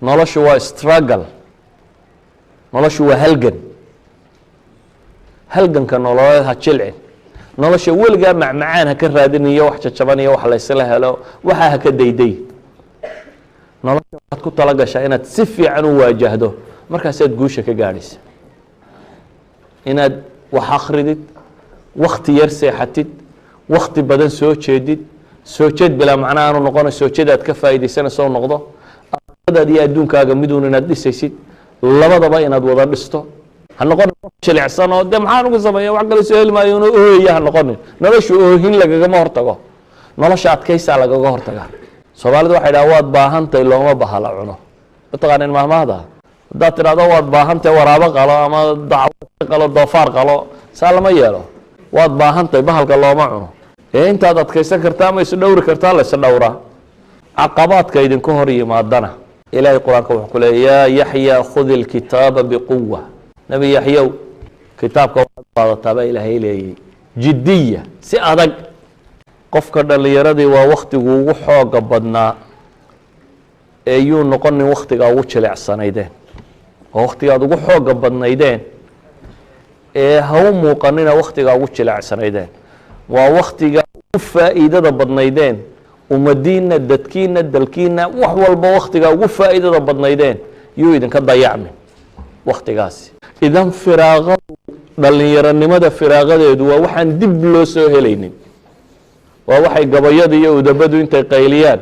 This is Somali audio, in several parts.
noloshu waa struggle, noloshu waa halganka nololeed ha jilcin, nolosha weligaa macmacaan ha ka raadiniyo wax jajabaniyo wax laysla helo waxaa ha ka dayday. nolosha waxaad ku tala gashaa inaad si fiican u waajahdo, markaasaad guusha ka gaadhaysa. inaad wax akridid, wakti yar seexatid, wakti badan soo jeedid, soo jeed bilaa macna aanu noqona soo jeed aad ka faa'iidaysanayso noqdo, aakhiradaada iyo adduunkaaga miduun inaad dhisaysid, labadaba inaad wada dhisto. ha noqonin qof jilicsan oo dee maxaan ugu sameeya wax kale soo heli maayo inuu oohaya ha noqonin. nolosha oohin lagagama hortago, nolosha adkaysaa lagaga hortaga. soomaalidu waxay dhaha waad baahantahay looma bahala cuno. mataqaanin mahmaahda haddaad tidhahdo waad baahantahay waraabo qalo ama dacwo qalo doofaar qalo saa lama yeelo. waad baahantahay bahalka looma cuno. intaad adkaysan kartaa ma isu dhowri kartaa la is dhowraa. caqabaadka idinku hor yimaadana ilaahay qur-aanka wuxuu ku leeyahay yaa yaxya khudi lkitaaba biquwa. nebi yaxyow kitaabka waxaad qaadataa baa ilaahay leeyay jiddiya, si adag. qofka dhallinyaradii waa waktigu ugu xooga badnaa ee yuu noqonin waktigaa ugu jilicsanaydeen. oo waktigaad ugu xooga badnaydeen ee ha u muuqanina waktigaa ugu jilicsanaydeen. waa waktiga ugu faa'iidada badnaydeen, ummadiinna, dadkiinna, dalkiinna, wax walba waktigaa ugu faa'iidada badnaydeen yuu idinka dayacmin waktigaasi. idan firaaqadu, dhallinyaronimada firaaqadeedu waa waxaan dib loo soo helaynin. waa waxay gabayada iyo udabadu intay qayliyaan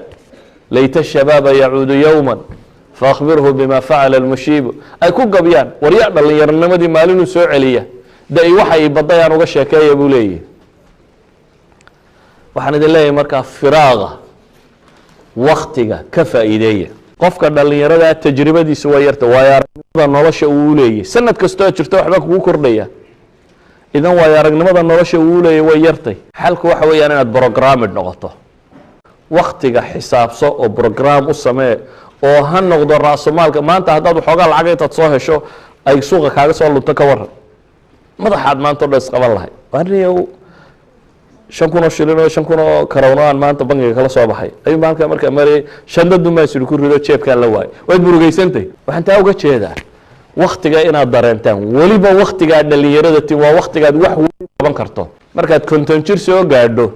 layta shabaaba yacuudu yowman faakbirhu bima facala almushiibu ay ku gabyaan. waryaa dhallinyaronimadii maalinuu soo celiya da-i waxay badayaan uga sheekeeya buu leeyahy. waxaan idin leeyahay markaa firaaqa waktiga ka faa'iideeya. qofka dhallinyarada tajribadiisa waa yarta, waayo aragnimada nolosha uu leeyahy sanad kastoo jirto waxbaa kugu kordhaya. idan waayo aragnimada nolosha uu leeyahy way yartay. xalku waxa weeyaan inaad programid noqoto. waktiga xisaabso oo program u samee oo ha noqdo raasumaalka. maanta haddaad waxoogaa lacag intaad soo hesho ay suuqa kaaga soo lunto ka waran, madaxaad maanta o dhan isqaban lahay. aniyow 5,000 shilin oo 5,000 karoon aan maanta bangiga kala soo baxay ayuu maalka markaa marayay shandadu ma isku rido jeebkaan la waayay. waad murugaysantay. waxaan taa uga jeedaa waktiga inaad dareentaan. weliba waktigaa dhallinyarada ti waa waktigaad wax weyn qaban karto. markaad 50 jir soo gaadho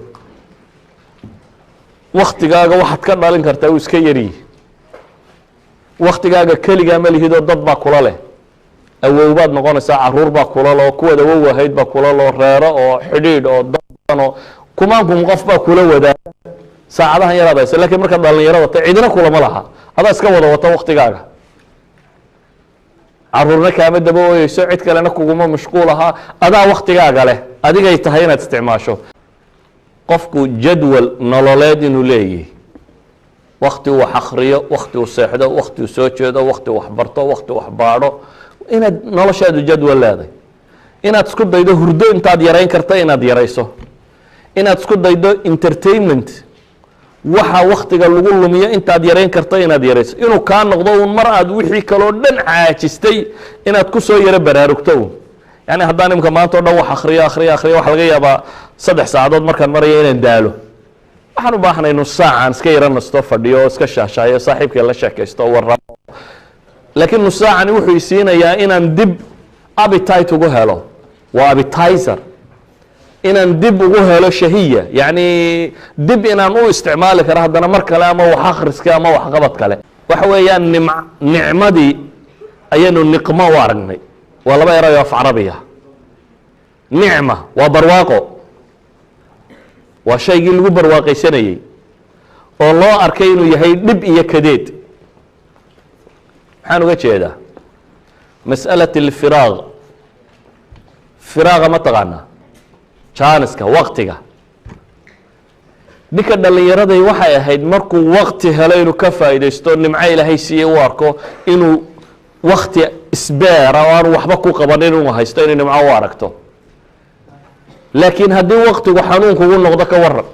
waktigaaga waxaad ka dhalin kartaa uu iska yaryihi. waktigaaga keligaa ma lihidoo dad baa kula leh. awow baad noqonaysaa, caruur baa kula leh oo kuwaad awow ahayd baa kula leh oo reero oo xidhiidh oo dad oo kumaankum qof baa kula wadaaga saacadahan yaraad haysa. laakiin markaad dhallinyaro wata cidina kulama laha, adaa iska wada wata waktigaaga. caruurna kaama daba ooyeyso, cid kalena kuguma mashquul ahaa, adaa waktigaaga leh. adigay tahay inaad isticmaasho. qofku jadwal nololeed inuu leeyahay, wakti uu wax akriyo, wakti uu seexdo, wakti uu soo jeedo, wakti uu wax barto, wakti uu wax baadho. inaad noloshaadu jadwal leedahay. inaad isku daydo hurdo intaad yarayn karta inaad yarayso. inaad isku daydo entertainment, waxa waktiga lagu lumiyo intaad yarayn karta inaad yarayso. inuu kaa noqdo un mar aad wixii kaloo dhan caajistay inaad ku soo yaro baraarugto un. yani haddaan imika maanta o dhan wax akriyo waxa laga yaabaa 3 saacadood markaan maraya inaan daalo. waxaan u baahnay nus saacaan iska yaro nasto, fadhiyo oo iska shaashaayo, saaxiibkay la sheekaysto, warramo. laakiin nus saacani wuxuu isiinayaa inaan dib appetite ugu helo. waa appetizer. inaan dib ugu helo shahiya, yacni dib inaan u isticmaali karo haddana mar kale ama wax akhriska ama wax qabad kale. waxa weeyaan nicmadii ayaynu niqmo u aragnay. waa laba erayo af carabiya. nicma waa barwaaqo, waa shaygii lagu barwaaqaysanayey oo loo arkay inuu yahay dhib iyo kadeed. maxaan uga jeedaa mas'alat alfiraaq. firaaqa ma taqaanaa? jaaniska, waktiga. ninka dhallinyaraday waxay ahayd markuu wakti helo inuu ka faa'iidaysto, nimco ilaahay siiye u arko inuu wakti isbeera oo aanu waxba ku qabanin inuu haysto inay nimco u aragto. laakiin haddii waktigu xanuun kugu noqdo ka waran,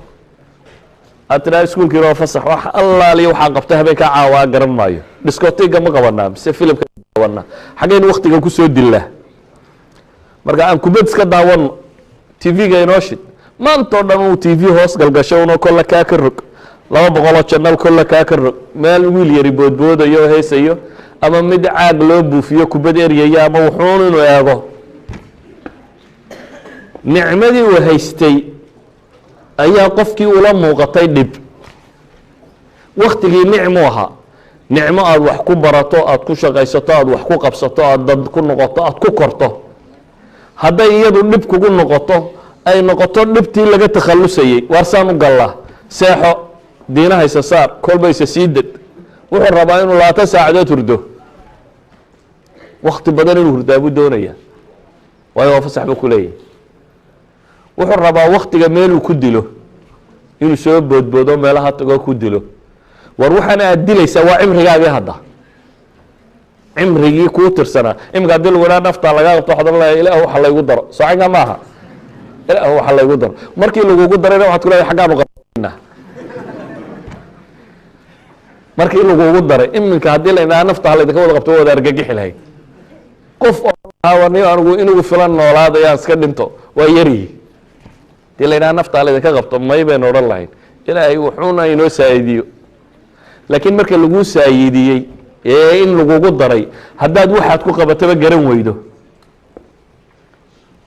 aad tidhaha iskuulkiina waa fasax, wax allaaliyo waxaa qabta habeenkaa caawaa garan maayo. discotiga ma qabanaa mise filimka qabanaa? xaggaynu waktiga kusoo dillaa. marka aan kubad iska daawano, tv-ga inoo shid maantao dhan uu tv hoos galgasho unoo kolle kaa ka rog laba boqoloo jannal kolla kaa ka rog meel wiil yari boodboodayo oo heesayo ama mid caag loo buufiyo kubad eryayo ama wuxuun inuu eego nicmadii uu haystay ayaa qofkii ula muuqatay dhib waktigii nicmu ahaa nicmo aada wax ku barato aada ku shaqaysato aada wax ku qabsato aada dad ku noqoto aada ku korto hadday iyadu dhib kugu noqoto ay noqoto dhibtii laga takhallusayey waarsaan u gallaa seexo diinahaysa saar kolbaysa sii dad wuxuu rabaa inuu 20 saacadood hurdo wakti badan inuu hurdaa buu doonaya waayo waa fasax buu ku leeyahay wuxuu rabaa waktiga meeluu ku dilo inuu soo boodboodo meelaha tago ku dilo war waxaana aad dilaysaa waa cimrigaagii hadda cimrigii kuu tirsanaa imika haddii lagu idhaha naftaa lagaa qabto waxaad leedahay ilaah waxa laygu daro socanka maaha ilaah waxa laygu daro markii lagugu darayna waxaad ku leedahay xaggaanu qabanaa markii lagugu daray iminka haddii la idhaha nafta halaydinka wada qabto wada argagixi lahayd qof oo anigu inugu filan noolaadayaan iska dhinto waa yaryihi hadii la idhaha nafta halaydinka qabto may baynu odhan lahayn ilaahay wuxuuna inoo saa'idiyo laakiin marka lagu saayidiyey ee in lagugu daray haddaad waxaad ku qabataba garan weydo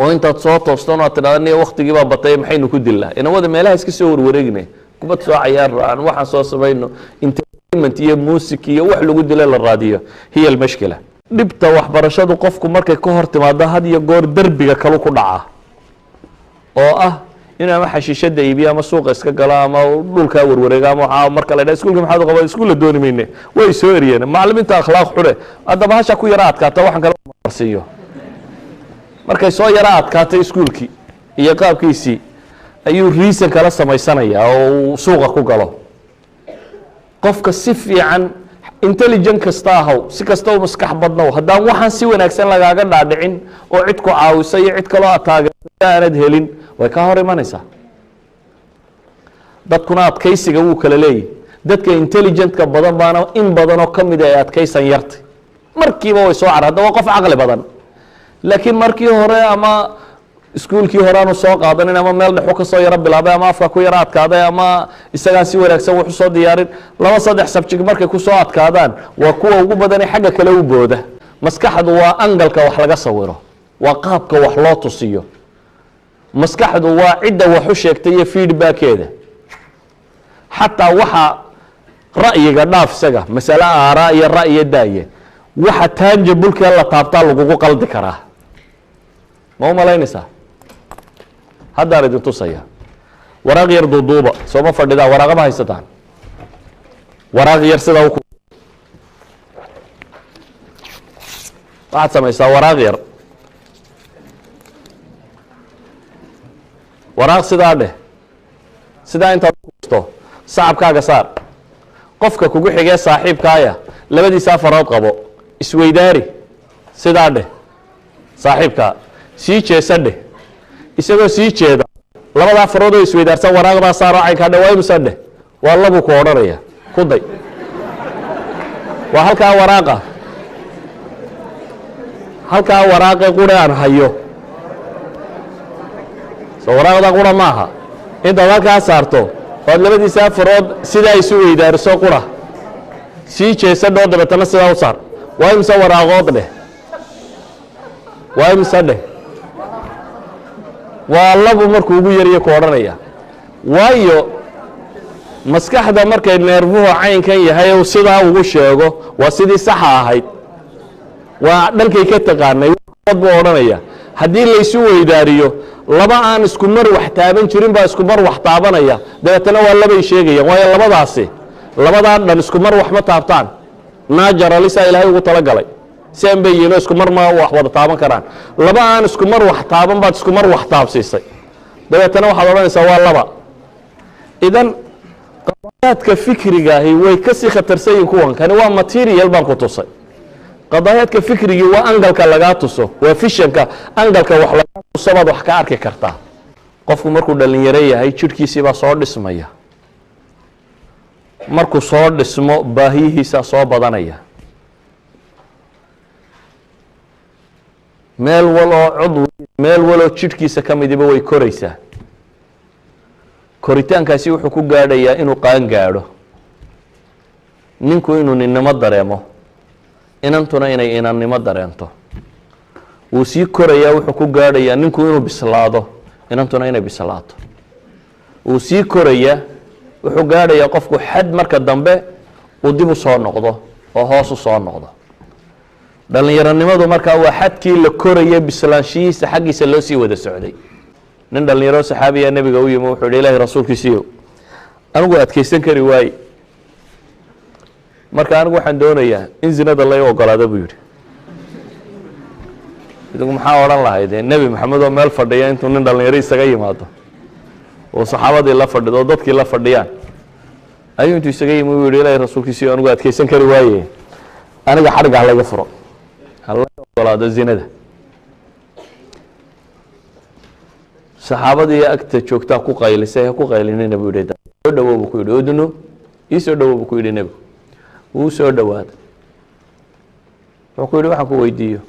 oo intaad soo toostan oo aad tidhahda niya waktigii baa batay maxaynu ku dillaa inawada meelaha iska soo warwareegne kubad soo cayaar ra-aan waxaan soo samayno entertainment iyo music iyo wax lagu dilo la raadiyo hiya almashkila dhibta waxbarashadu qofku markay ka hor timaado had iyo goor derbiga kalu ku dhaca oo ah inuu ama xashiishada iibiyo ama suuqa iska galo ama dhulkaa warwareega ama waxaa marka la dhaha iskuulka maxaad u qabaa iskuulla dooni mayne way soo eriyeen macallimiinta akhlaaq xune haddaba hasha ku yara adkaata waxaan kala marsiiyo markay soo yara adkaatay iskuulkii iyo qaabkiisii ayuu reason kala samaysanayaa oo uu suuqa ku galo qofka si fiican intelligent kasta ahaw si kasta u maskax badnow haddaan waxaan si wanaagsan lagaaga dhaadhicin oo cid ku caawisa iyo cid kaloo aad taageerta aanad helin way ka hor imanaysaa dadkuna adkaysiga wuu kala leeyahy dadka intelligentka badan baana in badanoo ka mid ay adkaysan yartay markiiba way soo car hadda waa qof caqli badan laakiin markii hore ama iskuulkii hore aanu soo qaadanin ama meel dhexu ka soo yaro bilaabay ama afka ku yaro adkaaday ama isagaan si wanaagsan wax u soo diyaarin 2-3 subject markay ku soo adkaadaan waa kuwa ugu badan ee xagga kale u booda maskaxdu waa angalka wax laga sawiro waa qaabka wax loo tusiyo maskaxdu waa cidda wax u sheegtay iyo feedbackeeda xataa waxa ra'yiga dhaaf isaga masale aaraa iyo ra'yi daaye waxa tangible la taabtaa lagugu qaldi karaa ma u malaynaysaa haddaan idin tusaya waraaq yar duuduuba sooma fadhidaa waraaqa ma haysataan waraaq yar sidaa waxaad samaysaa waraaq yar waraaq sidaa dheh sidaa intaad usto sacabkaaga saar qofka kugu xigee saaxiibkaaya labadiisa farood qabo isweydaari sidaa dheh saaxiibkaa sii jeesa dheh isagoo sii jeeda labadaa farood oo isweydaarsan waraaqdaa saaroo caynkaa dheh waa inuusan dheh waa labuu ku odhanaya ku day waa halkaa waraaqa halkaa waraaqe qure aan hayo soo waraaqda qura maaha intaad halkaa saarto oad labadiisaa farood sidaa isu weydaariso qura sii jeesa dhoo dabeetana sidaa u saar waa imse waraaqood dheh waa imse dheh waa labu markuu ugu yariyo ku odhanaya waayo maskaxda markay neerfuhu caynkan yahay u sidaa ugu sheego waa sidii saxa ahayd waa dhankay ka taqaanay buu odhanaya haddii laysu weydaariyo laba aan isku mar wax taaban jirin baa isku mar wax taabanaya dabeetana waa labay sheegayaan waayo labadaasi labadaa dhan isku mar wax ma taabtaan naajaralisaa ilaahay ugu talagalay si aan bay yihiin isku mar ma wax wada taaban karaan laba aan isku mar wax taaban baad isku mar wax taabsiisay dabeetana waxaad odhanaysaa waa laba idan qadaayaadka fikrigaahi way kasii khatarsan yihiin kuwan kani waa material baan ku tusay qadaayaadka fikrigii waa angalka lagaa tuso waa fishanka angalka wax lagaa tuso baad wax ka arki kartaa qofku markuu dhalinyaro yahay jidhkiisii baa soo dhismaya markuu soo dhismo baahiyihiisaa soo badanaya meel waloo cudwi meel waloo jidhkiisa ka midiba way koraysaa koritaankaasi wuxuu ku gaadhayaa inuu qaan gaadho, ninku inuu ninnimo dareemo, inantuna inay inannimo dareento. wuu sii korayaa wuxuu ku gaadhayaa ninku inuu bislaado, inantuna inay bislaato. wuu sii korayaa wuxuu gaadhayaa qofku xad marka dambe uu dib u soo noqdo oo hoos u soo noqdo. dhalinyaronimadu markaa waa xadkii la koraya bislaanshihiisa xaggiisa loo sii wada socday. nin dhalinyaro saxaabiya nebiga u yimi wuxuu yidhi ilaahay rasuulkiisiiyo anigu adkaysan kari waaye, marka anigu waxaan doonayaa in zinada lay ogolaado buu yidhi. idigu maxaa odhan lahayd nebi maxamed oo meel fadhiya intuu nin dhalinyaro isaga yimaado oo saxaabadii la fadhido oo dadkii la fadhiyaan ayuu intuu isaga yimi uu yidhi ilaahay rasuulkiisiiyo anigu adkaysan kari waaye, aniga xadhig ha laga furo, ha la ogolaado zinada. saxaabadii agta joogtaa ku qaylisay, ha ku qaylinina buu yidhi, soo dhawow buu ku yidhi, udnu ii soo dhawow buu ku yidhi nebigu. wuu soo dhowaaday, wuxuu ku yidhi waxaan ku weydiiyo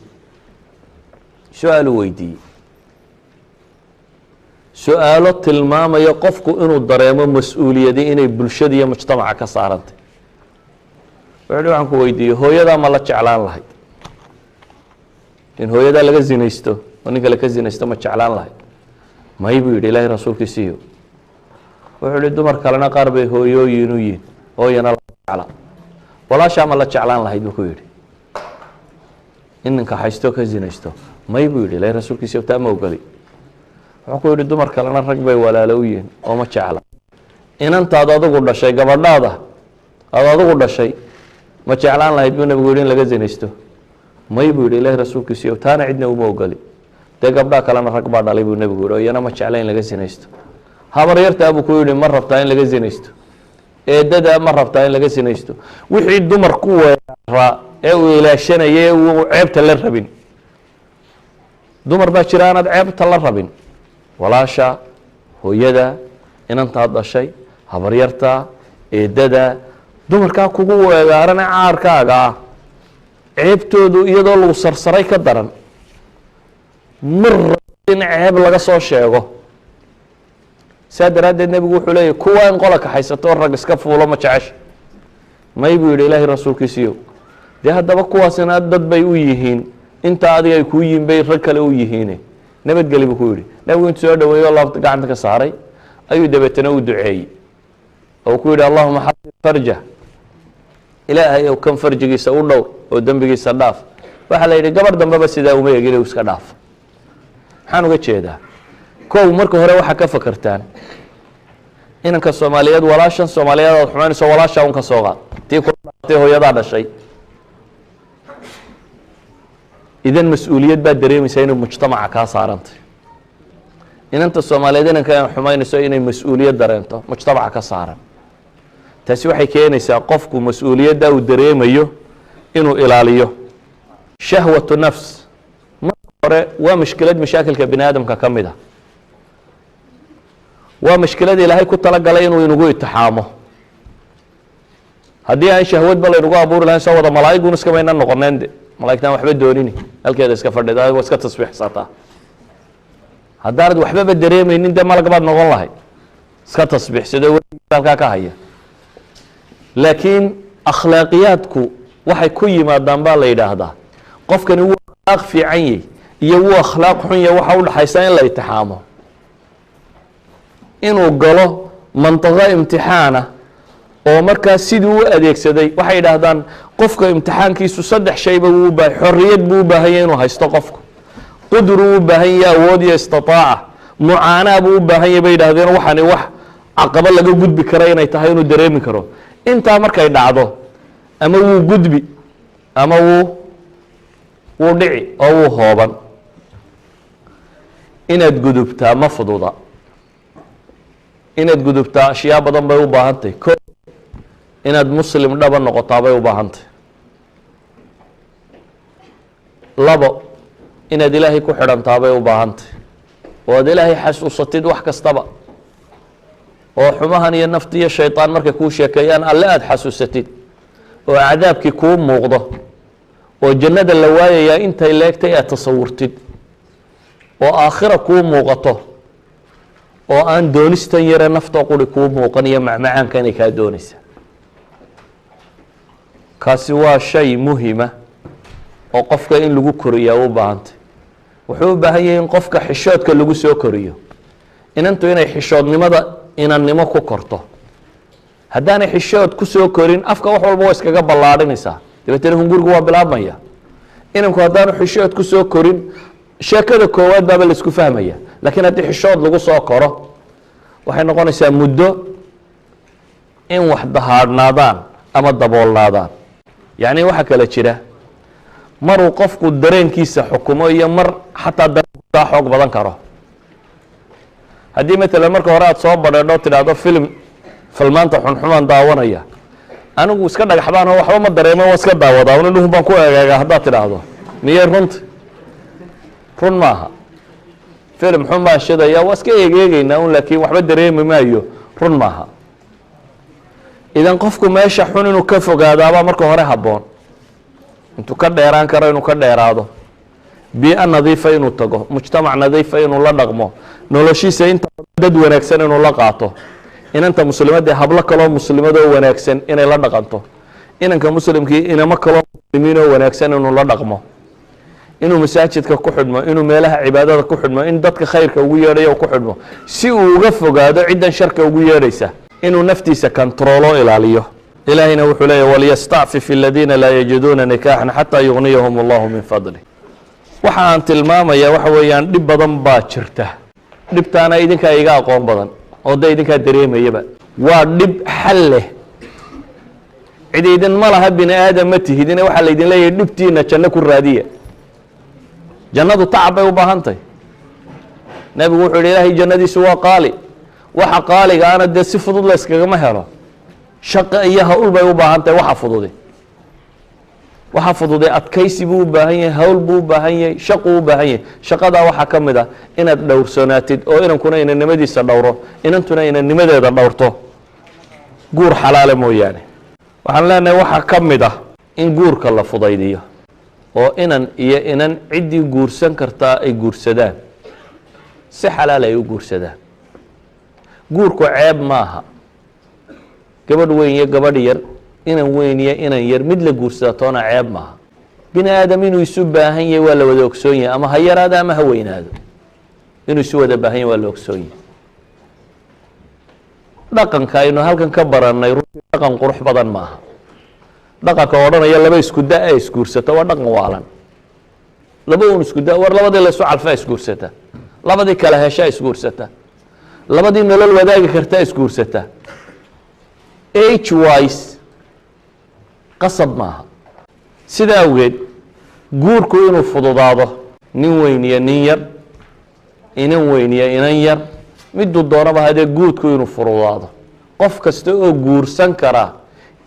su-aaluu weydiiyey, su-aalo tilmaamaya qofku inuu dareemo mas-uuliyadi inay bulshada iyo mujtamaca ka saarantay. wuxuu yidhi waxaan ku weydiiyo hooyadaa ma la jeclaan lahayd? in hooyadaa laga zinaysto oo nin kale ka zinaysto ma jeclaan lahayd? may buu yidhi ilaahay rasuulkiisiiyo. wuxuu yidhi dumar kalena qaar bay hooyooyin u yihin, hooyana la jeclaa. walaashaa ma la jeclaan lahayd buu ku yidhi in ninka haysto ka zinaysto? may buu yidhi ilaahay rasuulkiisiiyo taa ma ogoli. wuxuu ku yidhi dumar kalena rag bay walaalo u yihin oo ma jecla. inantaad adigu dhashay, gabadhaada aad adigu dhashay ma jeclaan lahayd buu nebigu yidhi in laga zinaysto? may buu yidhi ilaahay rasuulkiisiiyo taana cidna uma ogoli. dee gabdhaha kalena rag baa dhalay buu nebigu yidhi oo iyana ma jecla in laga zinaysto. habar yartaa buu ku yidhi ma rabtaa in laga zinaysto? eedada ma rabtaa in laga sinaysto? wixii dumar ku weeraa ee uu ilaashanaya ee uu ceebta la rabin. dumar baa jira aanaad ceebta la rabin, walaasha, hooyada, inantaad dhashay, habaryarta, eedada, dumarkaa kugu weegaarane caarkaaga ah ceebtoodu iyadoo lagu sarsaray ka daran. mar in ceeb laga soo sheego. saa daraaddeed nebigu wuxuu leeyahy kuwa in qola kaxaysato rag iska fuulo ma jecesha? may buu yidhi ilaahay rasuulkiisiiyo dee haddaba kuwaasina dad bay u yihiin, intaa adiga ay kuu yihiin bay rag kale u yihiine nabadgeli buu ku yidhi. nebigu intuu soo dhaweeyo laabta gacanta ka saaray ayuu dabeetana u duceeyey oo ku yidhi allahuma xasin farja, ilaahay ow kan farjigiisa u dhow oo dembigiisa dhaaf. waxaa la yidhi gabar dambeba sidaa uma egin u iska dhaaf. maxaan uga jeedaa? kow marka hore waxaa ka fakartaan inanka soomaaliyeed, walaashan soomaaliyeed aad xumaynayso walaashaa un ka soo qaad, tii kula dhaatay hooyadaa dhashay. idan mas-uuliyad baad dareemaysaa inay mujtamaca kaa saarantay. inanta soomaaliyeed inanka aan xumaynayso inay mas-uuliyad dareento mujtamaca ka saaran. taasi waxay keenaysaa qofku mas-uuliyadda uu dareemayo inuu ilaaliyo. shahwatu nafs marka hore waa mushkilad mashaakilka bini aadamka ka mid a. waa mushkilada ilaahay ku talagalay inuu inagu itixaamo. haddii aan shahwadba laynagu abuuri lahayn soo wada malaa'igun iskamayna noqoneen de, malaa'igtaan waxba doonini halkeeda iska fadhida waa iska tasbiixsataa. haddaanad waxbaba dareemaynin dee malag baad noqon lahayd iska tasbiixsado weligiisa halkaa ka haya. laakiin akhlaaqiyaadku waxay ku yimaadaan baa la yidhaahdaa qofkani wuu akhlaaq fiican yahy iyo wuu akhlaaq xun yahy waxa u dhaxaysa in la itixaamo, inuu galo mantiqo imtixaana oo markaa sidii u adeegsaday. waxay yidhaahdaan qofka imtixaankiisu saddex shayba wuu baahay. xorriyad buu u baahan yahy inuu haysto qofku, qudru u baahan yahy awood iyo istitaaca, mucaanaa buu u baahan yahy bay yidhahdeen waxani wax caqabo laga gudbi kara inay tahay inuu dareemi karo. intaa markay dhacdo ama wuu gudbi ama wuu dhici oo wuu hooban. inaad gudubtaa ma fududa. inaad gudubtaa ashyaa badan bay u baahantahy. ko inaad muslim dhaba noqotaa bay u baahantahy. labo inaad ilaahay ku xidhantaa bay u baahantahy oo aad ilaahay xasuusatid wax kastaba, oo xumahan iyo nafti iyo shayطaan markay kuu sheekeeyaan alle aada xasuusatid, oo cadaabkii kuu muuqdo, oo jannada la waayayaa intay leegtay aad tasawurtid, oo aakhira kuu muuqato, oo aan doonistan yare naftoo quri kuu muuqaniyo macmacaanka inay kaa doonaysa. kaasi waa shay muhima oo qofka in lagu koriyaa u baahantay. wuxuu u baahan yahay in qofka xishoodka lagu soo koriyo, inantu inay xishoodnimada inannimo ku korto. haddaanay xishood ku soo korin afka wax walba waa iskaga ballaadhinaysaa, dabeetana hungurigu waa bilaabmaya. inanku haddaanu xishood ku soo korin sheekada koowaad baaba laisku fahmaya, laakiin haddii xishood lagu soo koro waxay noqonaysaa muddo in wax dahaadhnaadaan ama daboolnaadaan. yacni waxaa kala jira maruu qofku dareenkiisa xukumo iyo mar xataa dareenkaa xoog badan karo. haddii matalan marka hore aad soo badheedho tidhaahdo filmaanta xunxumaan daawanaya, anigu iska dhagaxbaan oo waxba ma dareemo waa iska daawadaa una dhuhun baan ku eegaagaa haddaad tidhaahdo miyay runta? run maaha. filim xun baan shidaya waa iska eegeegaynaa un, laakiin waxba dareemi maayo, run maaha. idan qofku meesha xun inuu ka fogaadaabaa marka hore habboon. intuu ka dheeraan karo inuu ka dheeraado, bii'a nadiifa inuu tago, mujtamac nadiifa inuu la dhaqmo, noloshiisa inta dad wanaagsan inuu la qaato. inanta muslimadee hablo kaloo muslimadoo wanaagsan inay la dhaqanto, inanka muslimkii inamo kaloo muslimiinoo wanaagsan inuu la dhaqmo, inuu masaajidka ku xidhmo, inuu meelaha cibaadada ku xidhmo, in dadka khayrka ugu yeedhayo ku xidhmo, si uu uga fogaado ciddan sharka ugu yeedhaysa, inuu naftiisa kantaroolo ilaaliyo. ilaahayna wuxuu leeyahy waliyastacfif aladiina laa yajiduuna nikaaxan xataa yugniyahum allahu min fadlih. waxa aan tilmaamayaa waxa weeyaan dhib badan baa jirta. dhibtaana idinkaa iga aqoon badan oo da idinkaa dareemayaba. waa dhib xal leh. cid idin ma laha bini aadam ma tihidine waxaa laydin leeyahay dhibtiina janno ku raadiya. jannadu tacab bay u baahan tahay. nebigu wuxuu yihi ilaahay jannadiisu waa qaali. waxa qaaligaana dee si fudud la yskagama helo. shaqo iyo hawl bay u baahan tahay. waxa fududay adkaysi buu u baahan yahay, hawl buu u baahan yahay, shaquu u baahan yahay. shaqadaa waxaa ka mid ah inaad dhowrsanaatid oo inankuna inannimadiisa dhowro, inantuna inannimadeeda dhowrto, guur xalaale mooyaane. waxaan leenahay waxaa ka mid ah in guurka la fudaydiyo oo inan iyo inan ciddii guursan kartaa ay guursadaan, si xalaal ay u guursadaan. guurku ceeb maaha. gabadh weyn iyo gabadh yar, inan weyn iyo inan yar, mid la guursada toona ceeb maaha. bini aadam inuu isu baahan yahay waa la wada ogsoon yahay, ama ha yaraado ama ha weynaado. inuu isu wada baahan yahay waa la ogsoon yahay. dhaqanka aynu halkan ka barannay runtii dhaqan qurux badan maaha. dhaqanka odhanaya laba isku da ee isguursata waa dhaqan waalan. laba un isku da, war labadii la isu calfaa isguursata, labadii kala heshaa isguursata, labadii nolol wadaagi kartaa isguursata. age wise qasab maaha. sida awgeed guurku inuu fududaado, nin weyn iyo nin yar, inan weyn iyo inan yar, miduu doonaba hadee guurku inuu fududaado. qof kasta oo guursan karaa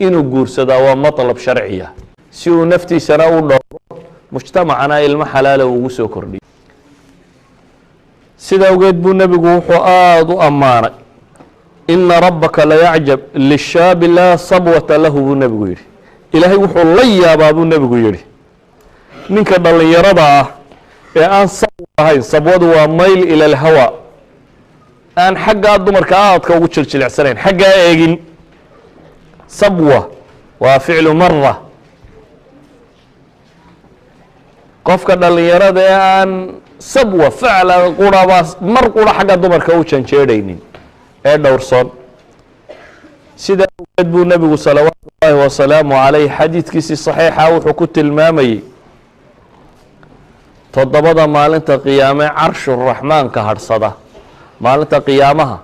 inuu guursadaa waa maطlab sharciya, si uu naftiisana u dhowro, mujtamacana ilmo xalaala ugu soo kordhiyo. sida awgeed buu nebigu wuxuu aada u ammaanay, ina rabbaka layacjab lishaabi laa sabwata lahu buu nebigu yidhi. ilaahay wuxuu la yaabaa buu nebigu yidhi ninka dhallinyarada ah ee aan sabw ahayn. sabwadu waa mayl ila alhawa, aan xaggaa dumarka aadka ugu jiljilicsanayn, xaggaa eegin. sabwa waa ficlu mara. qofka dhallinyarada ee aan sabwa ficla quraba mar qura xagga dumarka u janjeedhaynin ee dhowrsoon. sidaa awgeed buu nebigu salawaatu ullaahi wasalaamu calayh xadiidkiisii saxiixa wuxuu ku tilmaamayey 7 maalinta qiyaame carshu raxmaanka hadhsada. maalinta qiyaamaha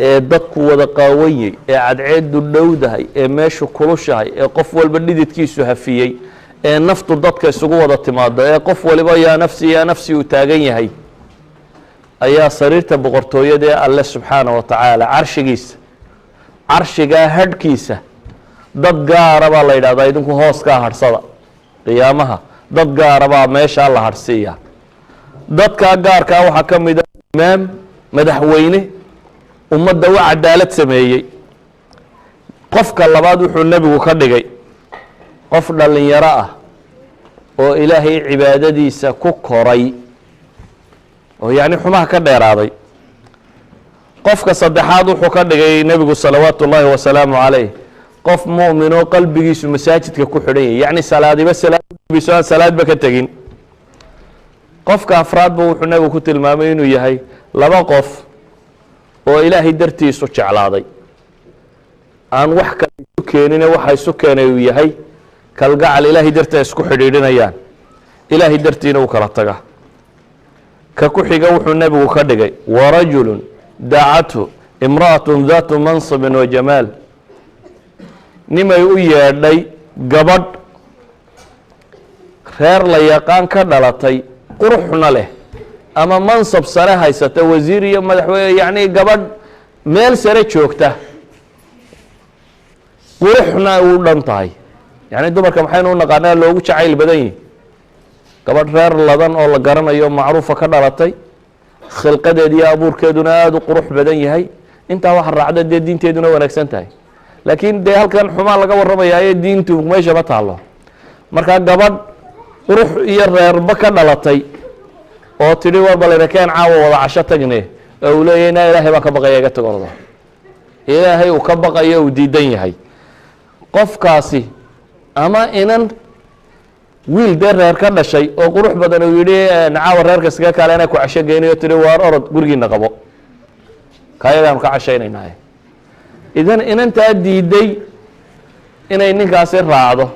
ee dadku wada qaawanyey, ee cadceedu dhowdahay, ee meeshu kulushahay, ee qof walba dhididkiisu hafiyey, ee naftu dadka isugu wada timaado, ee qof waliba yaa nafsi uu taagan yahay, ayaa sariirta boqortooyada ee alle subxaana wa tacaala carshigaa hadhkiisa dad gaara baa la yidhahdaa idinku hooskaa hadhsada. qiyaamaha dad gaara baa meeshaa la hadhsiiya. dadkaa gaarkaa waxaa ka mid a imaam, madaxweyne, ummadda u cadaalad sameeyey. qofka labaad wuxuu nebigu ka dhigay qof dhallinyaro ah oo ilaahay cibaadadiisa ku koray oo yacni xumaha ka dheeraaday. qofka saddexaad wuxuu ka dhigay nebigu salawaatu ullaahi wasalaamu calayh qof mu'minoo qalbigiisu masaajidka ku xidhan yahay yacni salaadiba salaadbiso aan salaadba ka tegin qofka afraadba wuxuu nebigu ku tilmaamay inuu yahay laba qof oo ilaahay dartiisu jeclaaday aan wax kale isu keenine waxa isu keenay uu yahay kalgacal ilaahay dartii isku xidhiidhinayaan ilaahay dartiina uu kala taga ka ku xiga wuxuu nebigu ka dhigay warajulun dacathu imra'atun daatu mansibin wa jamaal nimay u yeedhay gabadh reer la yaqaan ka dhalatay quruxna leh ama mansab sare haysata wasiir iyo madaxweyne yacni gabadh meel sare joogta quruxna u dhan tahay yacni dumarka maxaynu u naqaanaa loogu jacayl badan yihi gabadh reer ladan oo la garanayo macruufa ka dhalatay khilqadeed iyo abuurkeeduna aada u qurux badan yahay intaa waxa raacda dee diinteeduna wanaagsan tahay laakiin dee halkan xumaan laga warramayaayo diintu meesha ma taalo markaa gabadh qurux iyo reerba ka dhalatay oo tidhi warba laynakeen caawa wada casho tagne oo uu leeyahy naa ilaahay baa ka baqaya iga tagordo ilaahay uu ka baqayo uu diidan yahay qofkaasi ama inan wiil dee reer ka dhashay oo qurux badan uu yidhi caawa reerka iskaga kaale inay ku casho geynayo tidhi waar orod gurigiina qabo kaayagaanu ka cashaynaynahay idan inantaa diiday inay ninkaasi raacdo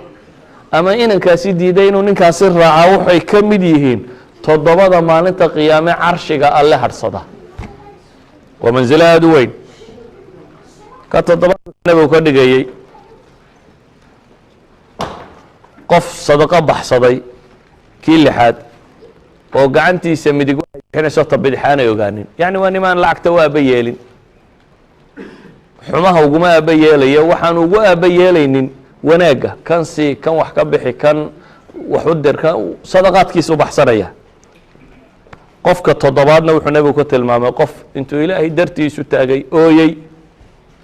ama inankaasi diiday inuu ninkaasi raaca waxay ka mid yihiin toddobada maalinta qiyaame carshiga alle hadhsada waa mansilo aada u weyn ka toddobada nebigu ka dhigayey qof sadaqo baxsaday kii lixaad oo gacantiisa midig waxay bixinayso ta bidixaanay ogaanin yacni waa nimaan lacagta u aaba yeelin xumaha uguma aaba yeelayo waxaan ugu aaba yeelaynin wanaagga kan si kan wax ka bixi kan wax u dir kan sadaqaadkiisa u baxsanaya qofka toddobaadna wuxuu nebigu ka tilmaamay qof intuu ilaahay dartiisu taagay ooyey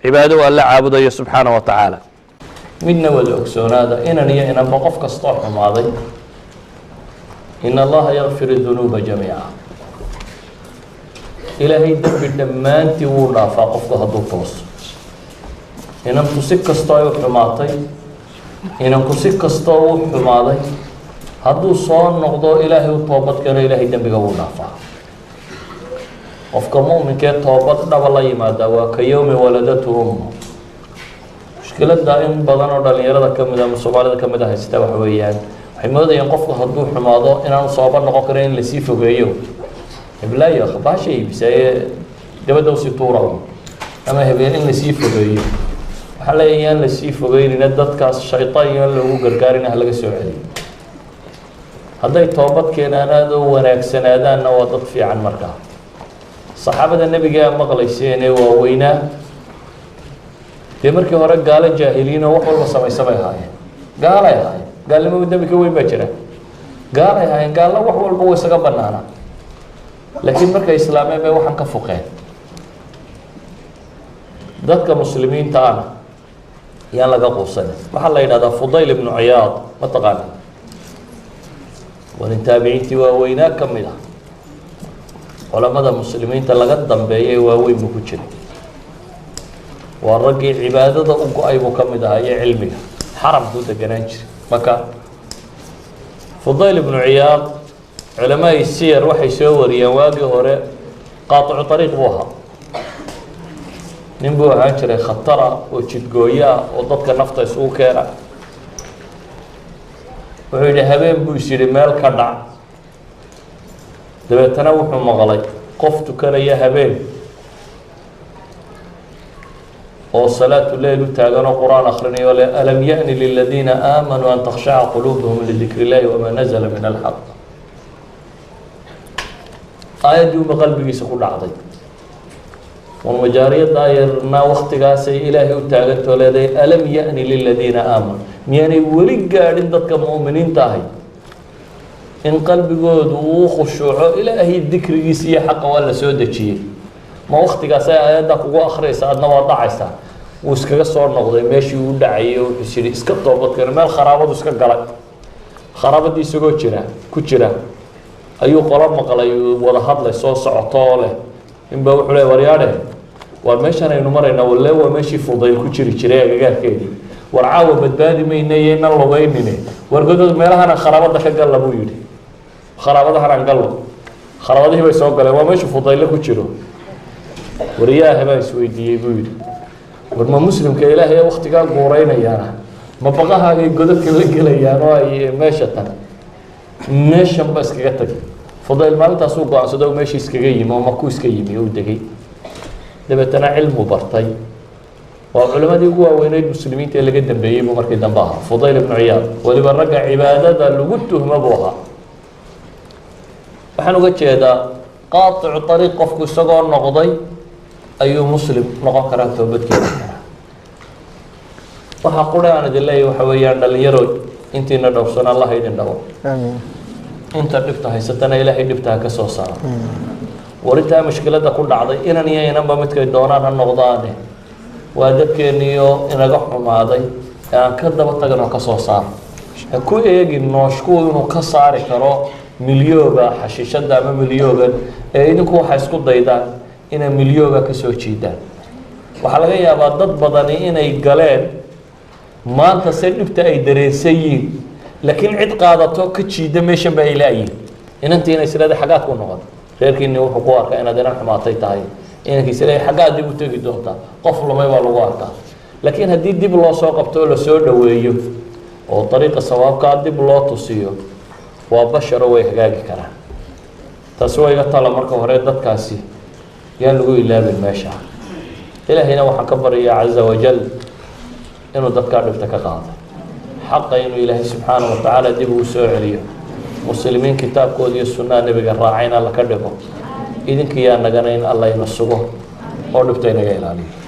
cibaado u alla caabudayo subxaana wa tacaala midna wada ogsoonaada inan iyo inanba qof kastoo xumaaday in allaha yakfir dunuuba jamiica ilaahay dembi dhammaantii wuu dhaafaa qofku hadduu tooso inanku si kastoo ay u xumaatay inanku si kastoo u xumaaday hadduu soo noqdo ilaahay u toobad galo ilaahay dembiga wuu dhaafaa qofka mu'minkee toobad dhaba la yimaada waa ka yowmi waladatu ummu mushkiladda in badan oo dhalinyarada ka mid a ama soomaalida ka mid a haysata waxa weeyaan waxay moodayaan qofku hadduu xumaado inaanu sooba noqon karin in lasii fogeeyo heblaayo baasha iibisaaye dabadda usii tuura ama hebeen in lasii fogeeyo waxaa leeyahay yaan lasii fogeynina dadkaas shaytaan iyo in loogu gargaarina ha laga soo celiyo hadday toobad keenaan aada u wanaagsanaadaanna waa dad fiican markaa saxaabada nebiga maqlayseen ee waaweynaa dee markii hore gaalo jaahiliin oo wax walba samaysamay ahaayeen gaalay ahaayeen gaalnimo dembi ka weyn baa jira gaalay ahaayeen gaalna wax walba way isaga banaanaa laakiin markay islaameen bay waxaan ka fuqeen dadka muslimiinta ana yaan laga quusanin waxaa la yidhahdaa fudayl ibnu ciyaad ma taqaana waa nin taabiciintii waaweynaa ka mid ah culamada muslimiinta laga dambeeya ee waaweyn buu ku jira waa raggii cibaadada u go-ay buu ka mid ahaa iyo cilmiga xaramkuu deganaan jiray marka fudayl ibnu ciyaad culamaai siyar waxay soo wariyeen waagii hore qaaticu ariiq buu ahaa nin buu ahaan jiray khatara oo jidgooyo ah oo dadka nafta isugu keena wuxuu yidhi habeen buu is yidhi meel ka dhac dabeetana wuxuu maqlay qof tukanaya habeen oo salaatu leyl u taagan oo qur-aan akhrinayo le alam ya'ni liladiina aamanuu an takhshaca quluubuhum lidikri illahi wamaa nazala min alxaq aayaddii uma qalbigiisa ku dhacday walmajaariyadda ayarna waktigaasay ilaahay u taagantoo leedahay alam ya'ni liladiina aamanuu miyaanay weli gaadhin dadka mu'miniinta ahay in qalbigoodu uu khushuuco ilaahay dikrigiisa iyo xaqa waa la soo dejiyey ma waktigaasay aayadda kugu akhriyaysa adna waa dhacaysaa wuu iskaga soo noqday meeshii uu dhacayay wuxuu yidhi iska toobadkeeno meel kharaabadu iska galay kharaabadii isagoo ku jira ayuu qolo maqlay wada hadlay soo socoto oo leh inba wuxuu le waryaadhe وماشان إنه مرينا ولا هو ماشي فضيل كشري شراء جار كذي ورعاوة بدبادي ما ينين الله وينني ورقدوا ميلها أنا خرابة كجلا بويدي خرابة هران قلوا خرابة هي بيسوق قلوا وماشي فضيل كشرو ورياه ما يسوي دي بويدي ورما مسلم كإله هي وقت قال قورينا يانا ما بقاها يقدر كل يانا ماشى تنا ماشى بس كجتك فضيل ما تسوق عن صدق ماشي سكجي ما مكوس كجي ميودكي دبتنا علم وبرتي والعلماء دي جوا وين المسلمين اللي جدا بيجيبوا مركز دنبها فضيل بن عياض واللي برجع عبادة اللي قلته ما بوها فحنا قلت هذا قاطع طريق قفك السجار نقضي أي مسلم نقا كرهته بدك وحقول أنا دلله وحويان اللي يرد أنت ندرسنا الله يدنا آمين أنت دفتها ستنا إلهي دفتها كسوسا وريتها مشكلة كل عضي إن نيا ينام بمتك الدوران النقضاني وأدبكنيو إن قحنا ماضي يعني كذا بتجنا كسوسا كل يجي نشكو إنه كسر كرو مليوبا حشيشة دام مليوبا إنكو حيسكت ضيدا إن مليوبا كسر شيدا وحلاقي يا بعض بدني إن يقلين ما أنت سلبت أي درسي لكن عد قاعدته كشيدا مش بإلهي إن أنت هنا سلادة حاجات كونغاد غير كإنه حقوقك أنا دينا حماتي تاعي إنك سلادة حاجات دي بتجي دوتا قفل ما يبغى لكن هدي دي بالله سوق بتقول سود ويجو وطريقة الصواب قاعد دي بالله تصيو وبشر ويحجاج كره تسوي قطع لمركب هريدة كاسي يلقوا إلا بالماشى إلى هنا وحكبر يا عز وجل إنه ذكر نفتك قاعدة حق إنه إلهي سبحانه وتعالى دبوا سعريه مسلمين كتاب كودي السنة نبي الراعين الله كذبه إذن كيان نجنين الله ينصبه ونفتين إلى عليه